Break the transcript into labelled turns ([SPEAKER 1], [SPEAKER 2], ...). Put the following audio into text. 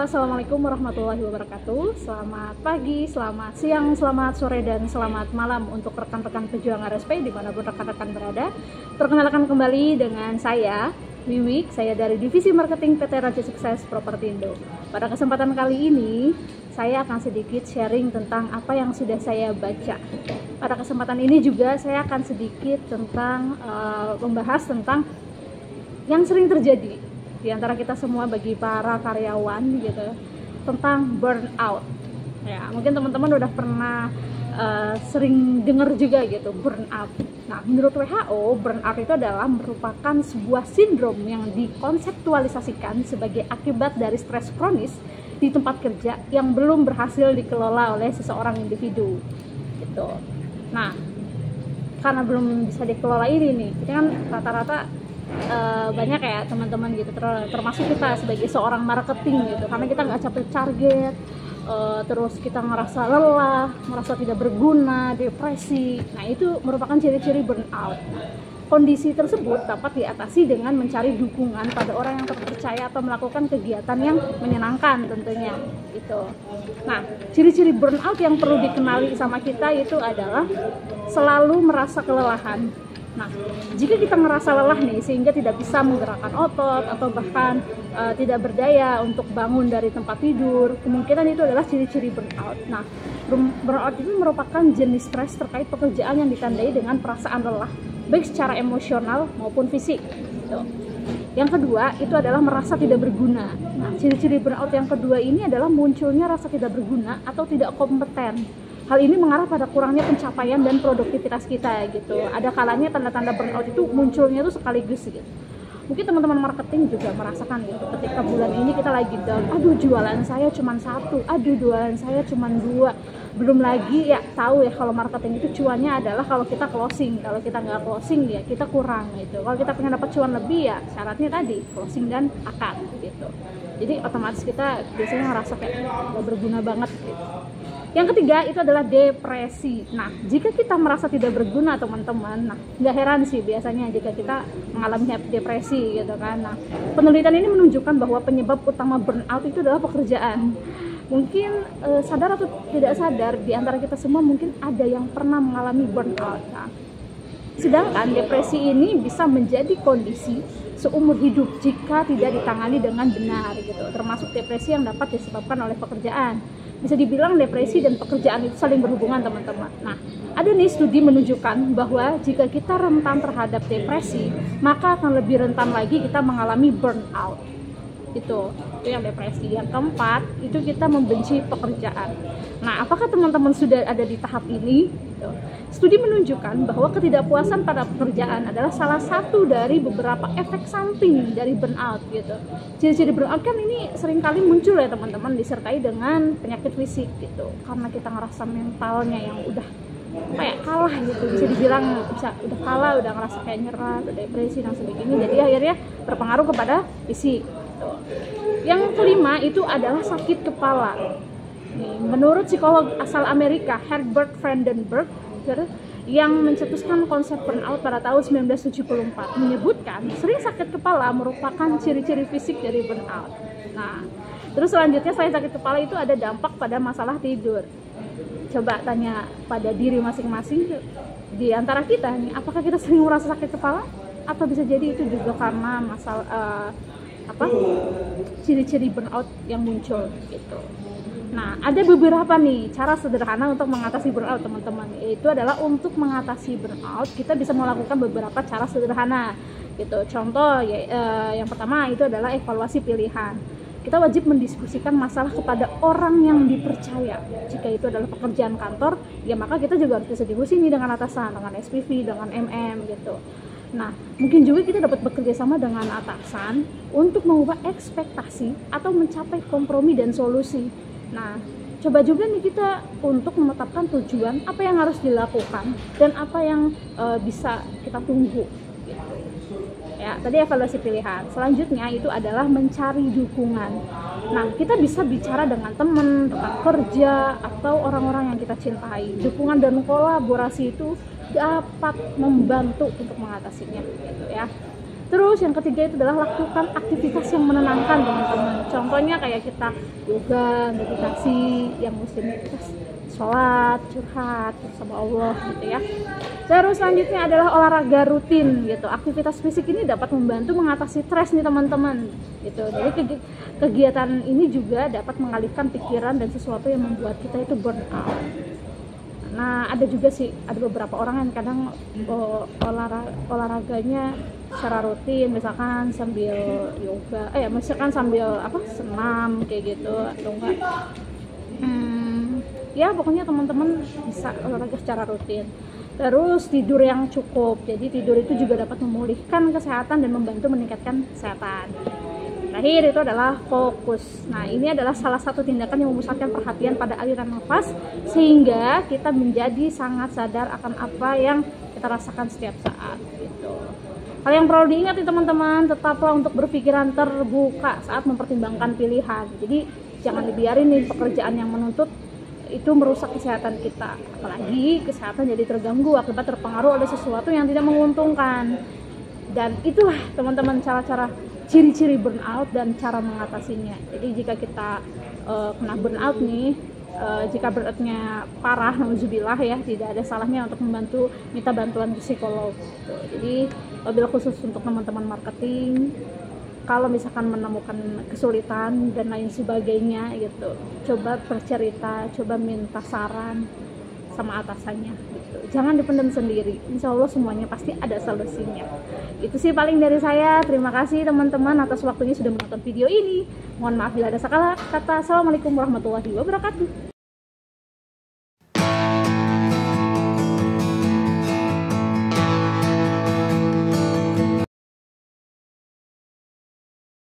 [SPEAKER 1] Assalamualaikum warahmatullahi wabarakatuh. Selamat pagi, selamat siang, selamat sore, dan selamat malam untuk rekan-rekan pejuang RSP dimanapun rekan-rekan berada. Perkenalkan kembali dengan saya, Wiwik. Saya dari Divisi Marketing PT Raja Sukses Propertindo. Pada kesempatan kali ini, saya akan sedikit sharing tentang apa yang sudah saya baca. Pada kesempatan ini juga saya akan sedikit tentang membahas tentang yang sering terjadi di antara kita semua bagi para karyawan gitu, tentang burnout. Ya, mungkin teman-teman udah pernah sering dengar juga gitu, burnout. Nah, menurut WHO, burnout itu adalah merupakan sebuah sindrom yang dikonseptualisasikan sebagai akibat dari stres kronis di tempat kerja yang belum berhasil dikelola oleh seseorang individu gitu. Nah, karena belum bisa dikelola ini nih, kita kan rata-rata banyak ya teman-teman gitu, termasuk kita sebagai seorang marketing gitu, karena kita nggak capai target, terus kita ngerasa lelah, merasa tidak berguna, depresi. Nah, itu merupakan ciri-ciri burnout. Kondisi tersebut dapat diatasi dengan mencari dukungan pada orang yang terpercaya atau melakukan kegiatan yang menyenangkan tentunya gitu. Nah, ciri-ciri burnout yang perlu dikenali sama kita itu adalah selalu merasa kelelahan. Nah, jika kita merasa lelah nih sehingga tidak bisa menggerakkan otot atau bahkan tidak berdaya untuk bangun dari tempat tidur, kemungkinan itu adalah ciri-ciri burnout. Nah, burnout itu merupakan jenis stres terkait pekerjaan yang ditandai dengan perasaan lelah, baik secara emosional maupun fisik. Gitu. Yang kedua itu adalah merasa tidak berguna. Nah, ciri-ciri burnout yang kedua ini adalah munculnya rasa tidak berguna atau tidak kompeten. Hal ini mengarah pada kurangnya pencapaian dan produktivitas kita gitu. Ada kalanya tanda-tanda burnout itu munculnya itu sekaligus gitu. Mungkin teman-teman marketing juga merasakan gitu. Ketika bulan ini kita lagi down, aduh jualan saya cuma 1, aduh jualan saya cuma 2. Belum lagi ya tahu ya kalau marketing itu cuannya adalah kalau kita closing. Kalau kita nggak closing ya kita kurang gitu. Kalau kita pengen dapat cuan lebih ya syaratnya tadi closing dan akad gitu. Jadi otomatis kita biasanya ngerasa kayak gak berguna banget gitu. Yang ketiga itu adalah depresi. Nah, jika kita merasa tidak berguna teman-teman, nah nggak heran sih biasanya jika kita mengalami depresi gitu kan. Nah, penelitian ini menunjukkan bahwa penyebab utama burnout itu adalah pekerjaan. Mungkin sadar atau tidak sadar di antara kita semua mungkin ada yang pernah mengalami burnout. Nah, sedangkan depresi ini bisa menjadi kondisi seumur hidup jika tidak ditangani dengan benar gitu. Termasuk depresi yang dapat disebabkan oleh pekerjaan. Bisa dibilang depresi dan pekerjaan itu saling berhubungan teman-teman. Nah, ada nih studi menunjukkan bahwa jika kita rentan terhadap depresi, maka akan lebih rentan lagi kita mengalami burnout. Itu yang depresi. Yang keempat, itu kita membenci pekerjaan. Nah, apakah teman-teman sudah ada di tahap ini? Studi menunjukkan bahwa ketidakpuasan pada pekerjaan adalah salah satu dari beberapa efek samping dari burnout gitu. Ciri-ciri burnout kan ini seringkali muncul ya teman-teman, disertai dengan penyakit fisik gitu. Karena kita ngerasa mentalnya yang udah kayak kalah gitu, bisa dibilang udah kalah, udah ngerasa kayak nyerah, udah depresi dan sebagainya. Jadi akhirnya berpengaruh kepada fisik gitu. Yang kelima itu adalah sakit kepala. Menurut psikolog asal Amerika Herbert Vandenberg yang mencetuskan konsep burnout pada tahun 1974 menyebutkan sering sakit kepala merupakan ciri-ciri fisik dari burnout. Nah, terus selanjutnya selain sakit kepala itu ada dampak pada masalah tidur. Coba tanya pada diri masing-masing di antara kita nih, apakah kita sering merasa sakit kepala atau bisa jadi itu juga karena masalah ciri-ciri burnout yang muncul gitu. Nah, ada beberapa nih cara sederhana untuk mengatasi burnout teman-teman. Yaitu adalah untuk mengatasi burnout kita bisa melakukan beberapa cara sederhana gitu. Contoh yang pertama itu adalah evaluasi pilihan. Kita wajib mendiskusikan masalah kepada orang yang dipercaya. Jika itu adalah pekerjaan kantor, ya maka kita juga harus bisa diskusi nih dengan atasan, dengan SPV, dengan MM gitu. Nah, mungkin juga kita dapat bekerja sama dengan atasan untuk mengubah ekspektasi atau mencapai kompromi dan solusi. Nah, coba juga nih kita untuk menetapkan tujuan apa yang harus dilakukan dan apa yang bisa kita tunggu gitu. Ya, tadi evaluasi pilihan. Selanjutnya itu adalah mencari dukungan. Nah, kita bisa bicara dengan teman, rekan kerja, atau orang-orang yang kita cintai. Dukungan dan kolaborasi itu dapat membantu untuk mengatasinya gitu ya. Terus yang ketiga itu adalah lakukan aktivitas yang menenangkan teman-teman. Contohnya kayak kita yoga, meditasi, yang muslimnya kita sholat, curhat sama Allah gitu ya. Terus selanjutnya adalah olahraga rutin gitu. Aktivitas fisik ini dapat membantu mengatasi stres nih teman-teman gitu. Jadi kegiatan ini juga dapat mengalihkan pikiran dan sesuatu yang membuat kita itu burn out. Nah, ada juga sih, ada beberapa orang yang kadang olahraganya secara rutin, misalkan sambil yoga, misalkan sambil senam kayak gitu, atau enggak ya pokoknya teman-teman bisa olahraga secara rutin. Terus tidur yang cukup, jadi tidur itu juga dapat memulihkan kesehatan dan membantu meningkatkan kesehatan. Terakhir itu adalah fokus. Nah, ini adalah salah satu tindakan yang memusatkan perhatian pada aliran nafas sehingga kita menjadi sangat sadar akan apa yang kita rasakan setiap saat gitu. Hal yang perlu diingat nih teman-teman, tetaplah untuk berpikiran terbuka saat mempertimbangkan pilihan. Jadi jangan dibiarin nih pekerjaan yang menuntut itu merusak kesehatan kita, apalagi kesehatan jadi terganggu akibat terpengaruh oleh sesuatu yang tidak menguntungkan. Dan itulah teman-teman cara-cara ciri-ciri burnout dan cara mengatasinya. Jadi jika kita kena burnout nih, jika burnoutnya parah, nauzubillah ya, tidak ada salahnya untuk membantu minta bantuan psikolog gitu. Jadi wabil khusus untuk teman-teman marketing, kalau misalkan menemukan kesulitan dan lain sebagainya gitu, coba bercerita, coba minta saran sama atasannya gitu. Jangan dipendam sendiri, insya Allah semuanya pasti ada solusinya. Itu sih paling dari saya. Terima kasih teman-teman atas waktunya sudah menonton video ini. Mohon maaf bila ada salah kata. Assalamualaikum warahmatullahi wabarakatuh.